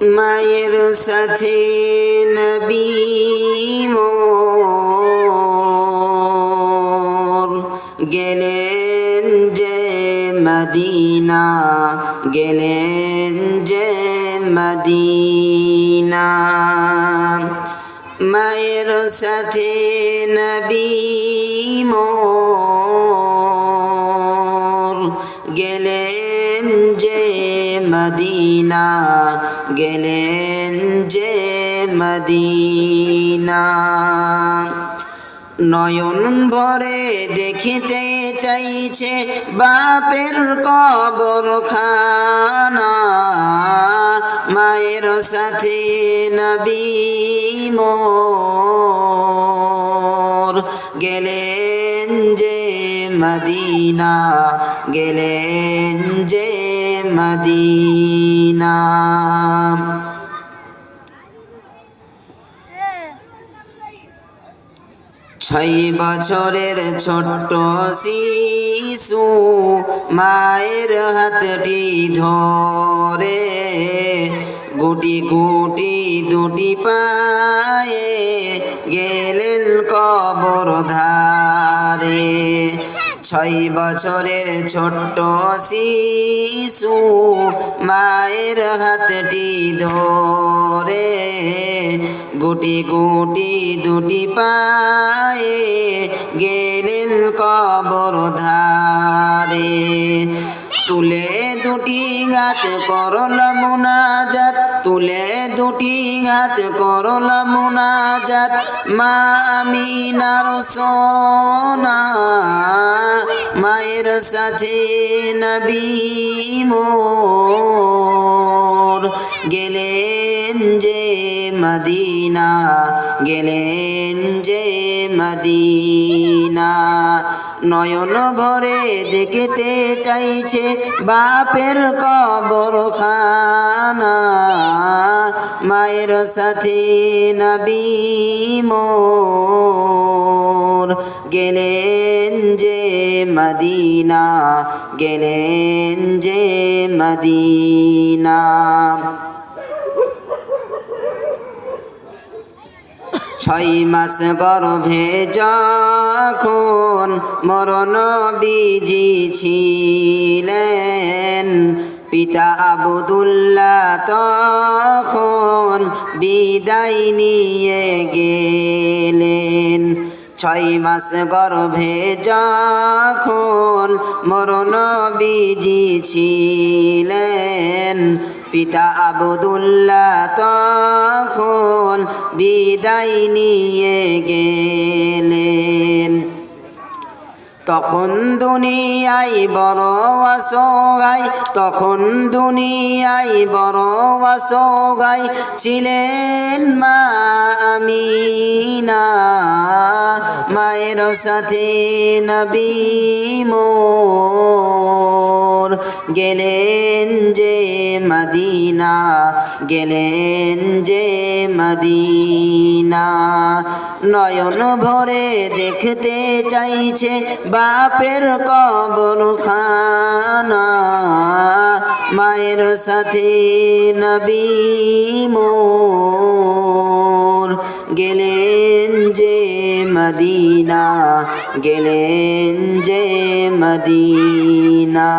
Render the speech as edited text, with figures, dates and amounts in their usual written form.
মায়ের সাথে নবী মোর গেলেন যে মদিনা, গেলেন যে মদিনা। মায়ের সাথে নবী মোর গেলেন যে মদিনা, গেলেন যে মদিনা। নয়ন ভরে দেখিতে চাইছে বাপের কবরখানা, মায়ের সাথে নবী মোর গেলেন যে মদিনা, গেলেন যে মদিনা। 6 বছরের ছোট্ট শিশু মায়ের হাতটি ধরে গুটি গুটি দুটি পায়ে গেলেন কবর ধারে। 6 বছরের ছোট্ট শিশু মায়ের হাতটি ধরে গুটি গুটি দুটি পায়ে গেলেন কবর ধারে। তুলে দুটি হাত করল মুনাজাত, তুলে দুটি হাত করল মুনাজাত, মা আমিনার সোনা মায়ের সাথে নবী মোর গেলেন যে মদিনা, গেলেন যে মদিনা। নয়ন ভরে দেখতে চাইছে বাপের কবরখানা, মায়ের সাথে নবী মোর গেলেন যে মদিনা, গেলেন যে মদিনা। 6 মাস গর্ভে যখন মোর নবীজি ছিলেন, পিতা আব্দুল্লাহ তখন বিদায় নিয়ে গেলেন। 6 মাস গর্ভে যখন মোর নবীজি ছিলেন, পিতা আব্দুল্লাহ তখন বিদায় নিয়ে গেলেন। তখন দুনিয়ায় বড় অসহায়, তখন দুনিয়ায় বড় অসহায় ছিলেন মা আমিনা, মায়ের সাথে নবী মোর গেলেন যে মদিনা, গেলেন যে মদিনা। নয়ন ভরে দেখতে চাইছে বাপের কবরখানা, মায়ের সাথে নবী মোর গেলেন যে মদিনা, গেলেন যে মদিনা।